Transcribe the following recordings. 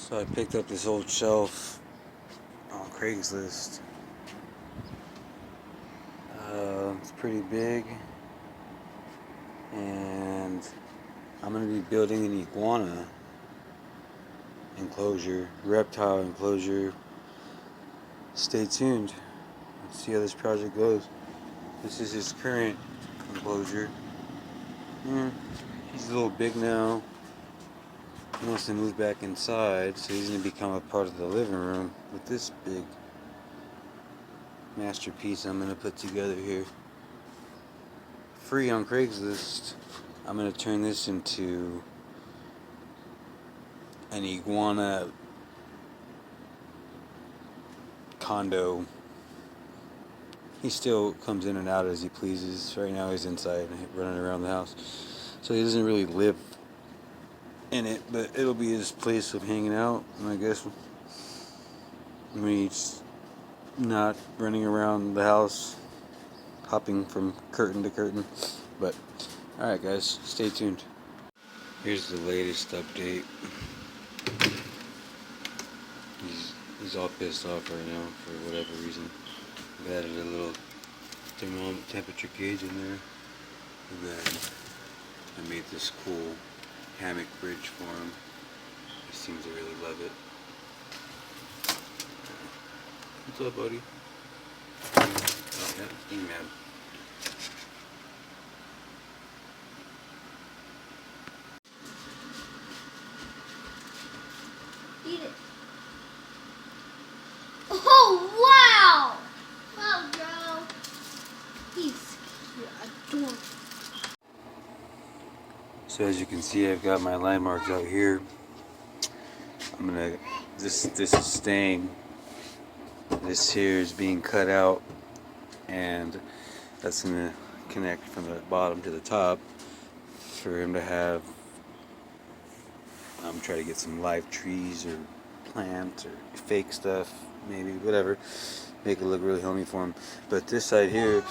So I picked up this old shelf on Craigslist. It's pretty big, and I'm going to be building an iguana enclosure, reptile enclosure. Stay tuned. Let's see how this project goes. This is his current enclosure. He's a little big now. He wants to move back inside, so he's going to become a part of the living room with this big masterpiece I'm going to put together here. Free on Craigslist. I'm going to turn this into an iguana condo. He still comes in and out as he pleases. Right now he's inside running around the house, so he doesn't really live in it, but it'll be his place of hanging out, and I guess when he's not running around the house hopping from curtain to curtain. But alright guys, stay tuned. Here's the latest update. He's all pissed off right now for whatever reason. I've added a little temperature gauge in there, and then I made this cool hammock bridge for him. He seems to really love it. What's up, buddy? Oh yeah, being mad. Eat it. Oh, wow! Wow, bro. He's adorable. So as you can see, I've got my line marks out here. This is staying. This here is being cut out, and that's gonna connect from the bottom to the top for him to have. I'm trying to get some live trees or plants or fake stuff, maybe, whatever. Make it look really homey for him. But this side here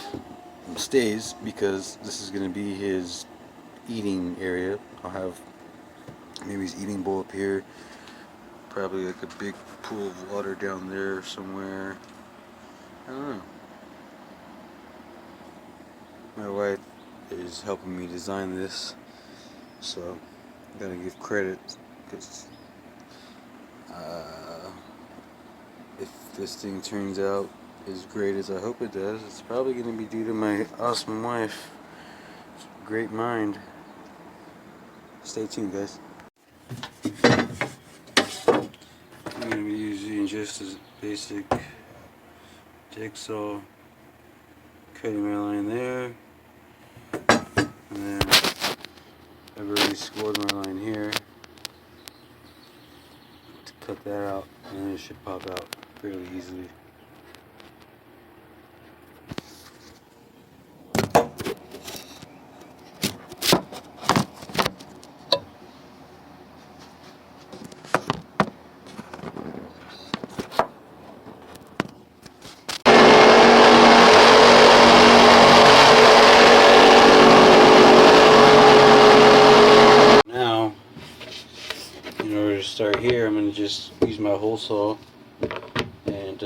stays because this is gonna be his eating area. I'll have maybe his eating bowl up here, probably like a big pool of water down there somewhere. I don't know. My wife is helping me design this, so I gotta give credit, because if this thing turns out as great as I hope it does, it's probably gonna be due to my awesome wife. Great mind. Stay tuned, guys. I'm going to be using just a basic jigsaw, cutting my line there, and then I've already scored my line here to cut that out, and then it should pop out fairly easily. Start here, I'm going to just use my hole saw and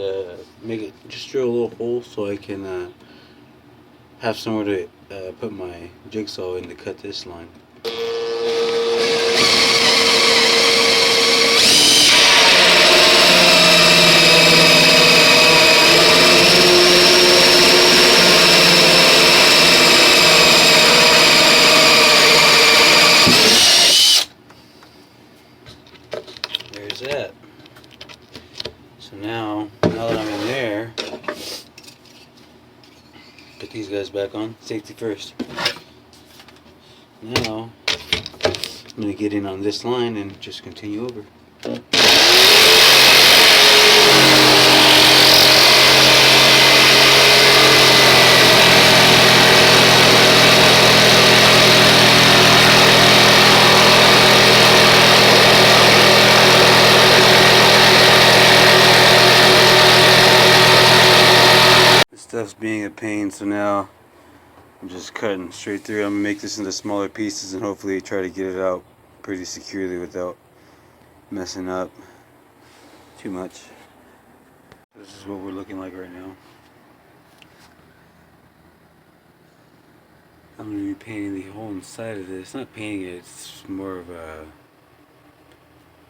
just drill a little hole so I can have somewhere to put my jigsaw in to cut this line. There's that. So now that I'm in there, put these guys back on. Safety first. Now I'm going to get in on this line and just continue over. Stuff's being a pain, so now I'm just cutting straight through. I'm gonna make this into smaller pieces and hopefully try to get it out pretty securely without messing up. too much. This is what we're looking like right now. I'm going to be painting the whole inside of this. Not painting it, it's more of a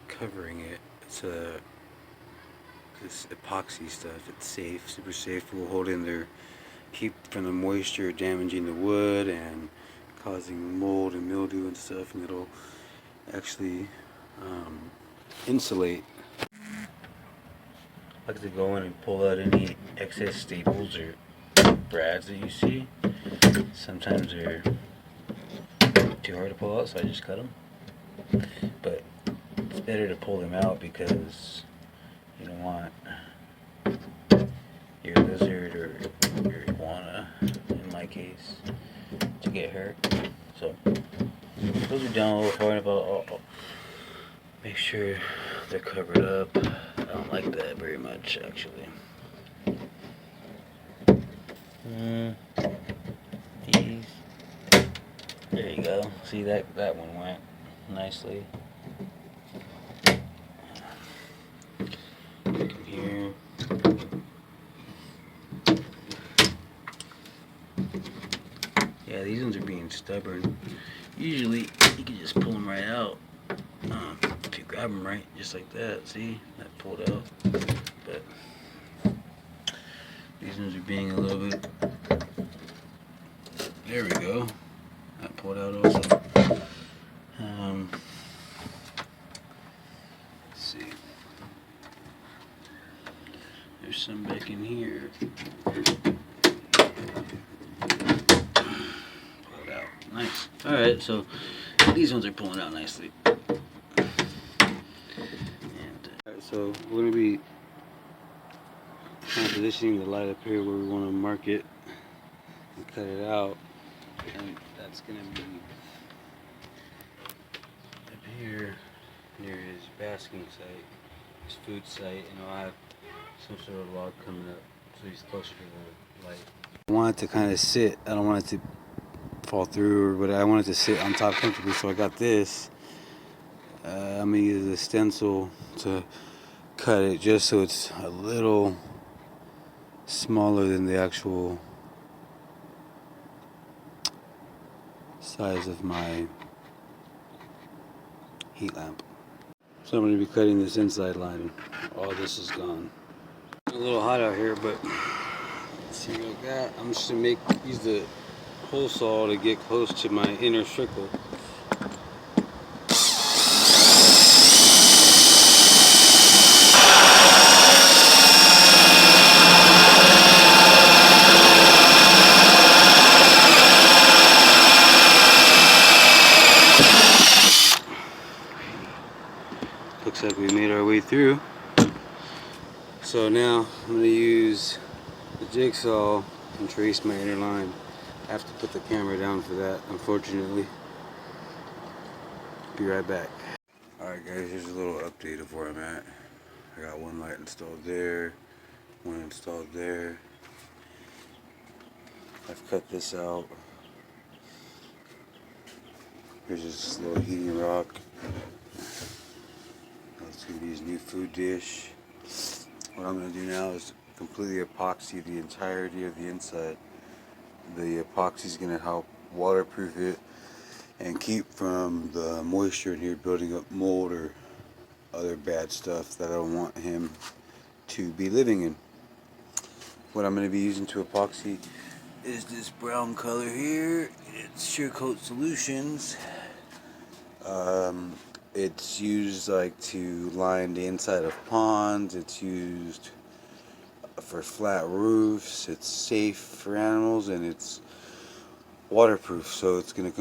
covering it. It's this epoxy stuff. It's safe, super safe. It will hold in there, keep from the moisture damaging the wood and causing mold and mildew and stuff, and it'll actually insulate. I like to go in and pull out any excess staples or brads that you see. Sometimes they're too hard to pull out, so I just cut them. But it's better to pull them out because you don't want your lizard or your iguana, in my case, to get hurt. So those are down a little far enough. I'll make sure they're covered up. I don't like that very much, actually. These. There you go. See, that one went nicely. Here. Yeah, these ones are being stubborn. Usually, you can just pull them right out. If you grab them right, just like that. See? That pulled out. But these ones are being a little bit... There we go. That pulled out also. Let's see. There's some back in here. Pulled out. Nice. Alright, so these ones are pulling out nicely. Alright, so we're going to be kind of positioning the light up here where we want to mark it and cut it out. And that's going to be up here near his basking site, his food site, and I'll have some sort of log coming up so he's closer to the light. I want it to kind of sit. I don't want it to fall through, but I want it to sit on top comfortably, so I got this. I'm going to use a stencil to cut it just so it's a little smaller than the actual size of my heat lamp. So I'm going to be cutting this inside line. All this is gone. It's a little hot out here, but let's see what I got. I'm just going to use the hole saw to get close to my inner circle. Looks like we made our way through. So now I'm going to use the jigsaw and trace my inner line. I have to put the camera down for that, unfortunately. Be right back. Alright guys, here's a little update of where I'm at. I got one light installed there, one installed there. I've cut this out. Here's this little heating rock. That's going to be his new food dish. What I'm going to do now is completely epoxy the entirety of the inside. The epoxy is going to help waterproof it and keep from the moisture in here building up mold or other bad stuff that I don't want him to be living in. What I'm going to be using to epoxy is this brown color here. It's Surecoat Solutions. It's used like to line the inside of ponds. It's used for flat roofs. It's safe for animals, and it's waterproof. So it's gonna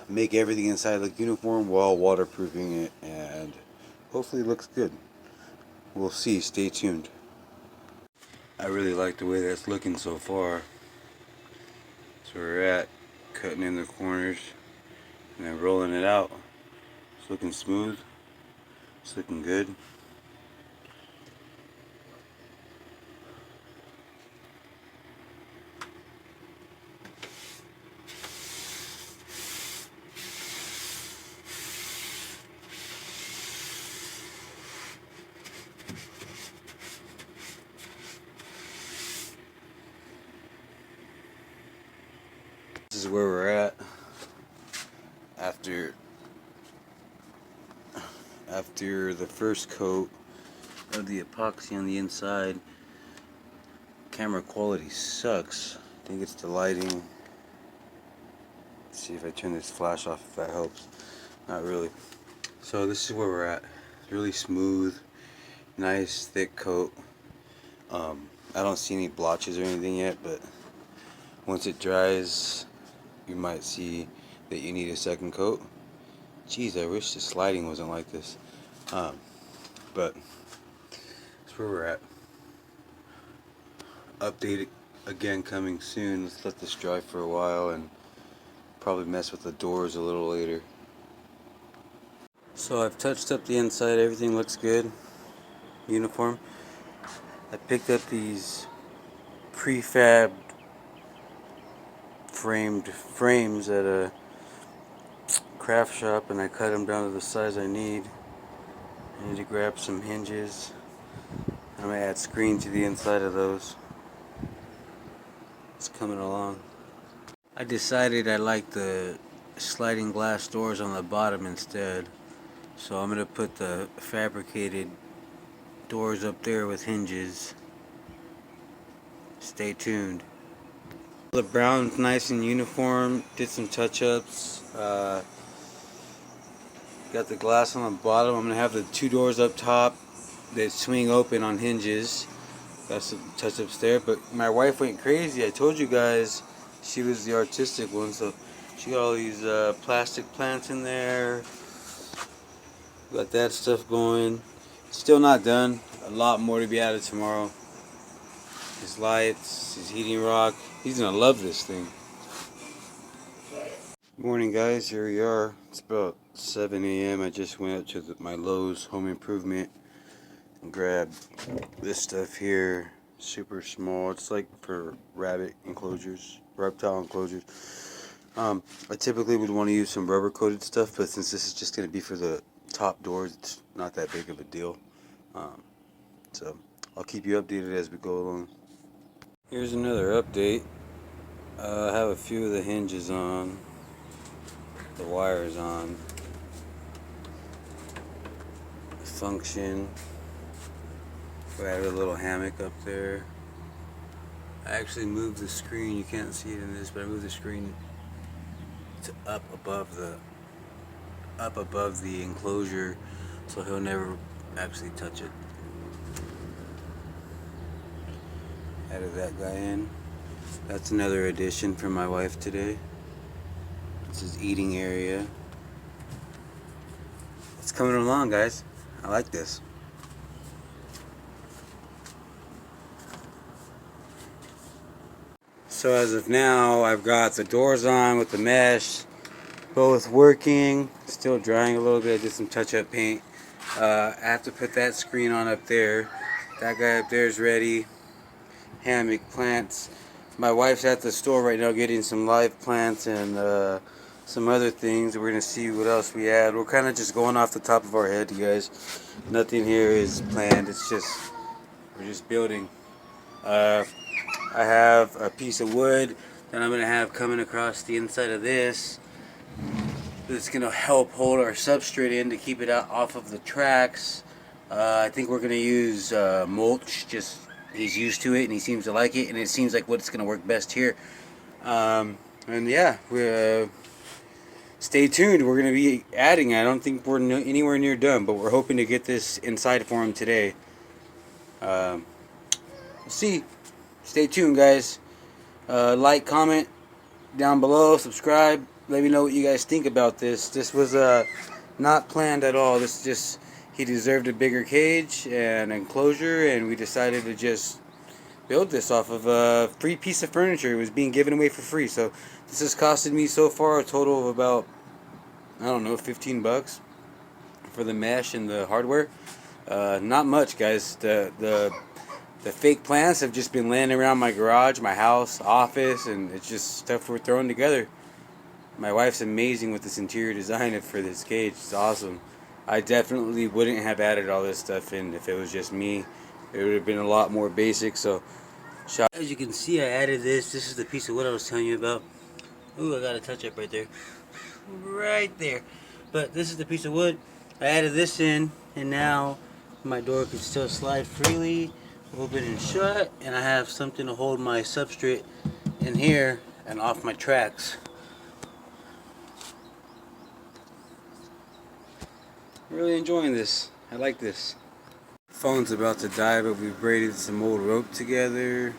make everything inside look uniform while waterproofing it, and hopefully it looks good. We'll see. Stay tuned. I really like the way that's looking so far. So we're at cutting in the corners and then rolling it out. It's looking smooth. It's looking good. is where we're at after the first coat of the epoxy on the inside. Camera quality sucks. I think it's the lighting. Let's see if I turn this flash off, if that helps. Not really. So this is where we're at. Really smooth, nice thick coat. I don't see any blotches or anything yet, but once it dries, you might see that you need a second coat. Jeez, I wish the sliding wasn't like this. But that's where we're at. Update again coming soon. Let's let this dry for a while and probably mess with the doors a little later. So I've touched up the inside. Everything looks good. Uniform. I picked up these prefab framed frames at a craft shop, and I cut them down to the size I need. I need to grab some hinges. I'm going to add screen to the inside of those. It's coming along. I decided I like the sliding glass doors on the bottom instead. So I'm going to put the fabricated doors up there with hinges. Stay tuned. The brown's nice and uniform. Did some touch-ups. Got the glass on the bottom. I'm going to have the two doors up top that swing open on hinges. Got some touch-ups there. But my wife went crazy. I told you guys she was the artistic one. So she got all these plastic plants in there. Got that stuff going. Still not done. A lot more to be added tomorrow. His lights, his heating rock. He's gonna love this thing. Good morning, guys. Here we are. It's about 7 a.m. I just went up to my Lowe's Home Improvement and grabbed this stuff here. Super small. It's like for rabbit enclosures, reptile enclosures. I typically would want to use some rubber coated stuff, but since this is just going to be for the top doors, it's not that big of a deal. So I'll keep you updated as we go along. Here's another update. I have a few of the hinges on, the wires on. Function. I added a little hammock up there. I actually moved the screen. You can't see it in this, but I moved the screen to up above the enclosure, so he'll never actually touch it. Added that guy in. That's another addition from my wife today. This is eating area. It's coming along, guys. I like this. So as of now, I've got the doors on with the mesh, both working. Still drying a little bit. I did some touch-up paint. I have to put that screen on up there. That guy up there is ready. Hammock, plants. My wife's at the store right now getting some live plants and some other things. We're gonna see what else we add. We're kind of just going off the top of our head, you guys. Nothing here is planned. It's just we're just building. I have a piece of wood that I'm gonna have coming across the inside of this. That's gonna help hold our substrate in to keep it out off of the tracks. I think we're gonna use mulch. Just he's used to it and he seems to like it, and it seems like what's gonna work best here. And yeah, we stay tuned. We're gonna be adding. I don't think we're anywhere near done, but we're hoping to get this inside for him today. We'll see. Stay tuned, guys. Like, comment down below, subscribe. Let me know what you guys think about this. This was not planned at all. This just, he deserved a bigger cage and enclosure, and we decided to just build this off of a free piece of furniture. It was being given away for free. So this has costed me so far a total of about, I don't know, 15 bucks for the mesh and the hardware. Not much, guys. The fake plants have just been laying around my garage, my house, office, and it's just stuff we're throwing together. My wife's amazing with this interior design for this cage. It's awesome. I definitely wouldn't have added all this stuff in if it was just me. It would have been a lot more basic. So, as you can see, I added this. This is the piece of wood I was telling you about. Ooh, I got a touch up right there. Right there. But this is the piece of wood. I added this in, and now my door can still slide freely, open and shut, and I have something to hold my substrate in here and off my tracks. I'm really enjoying this. I like this. Phone's about to die, but we braided some old rope together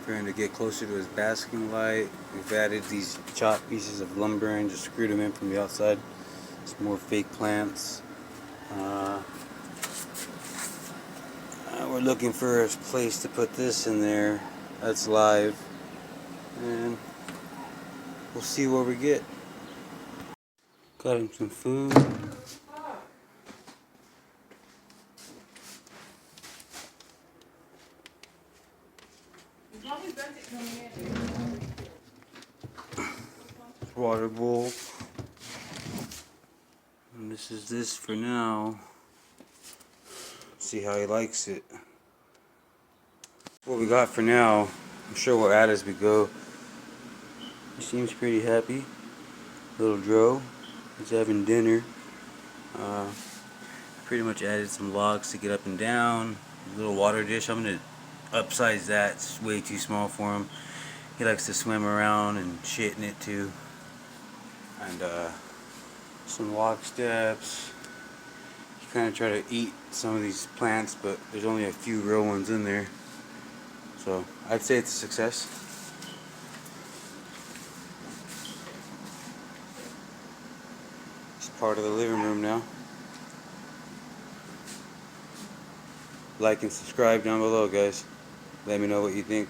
for him to get closer to his basking light. We've added these chopped pieces of lumber and just screwed them in from the outside. Some more fake plants. We're looking for a place to put this in there. That's live. And we'll see where we get. Got him some food. Water bowl. And this is this for now. See how he likes it. What we got for now. I'm sure we'll add as we go. He seems pretty happy. Little Dro. He's having dinner. Pretty much added some logs to get up and down. A little water dish. I'm gonna upsize that. It's way too small for him. He likes to swim around and shit in it too. And some log steps. He kind of try to eat some of these plants, but there's only a few real ones in there. So I'd say it's a success. It's part of the living room now. Like and subscribe down below, guys. Let me know what you think.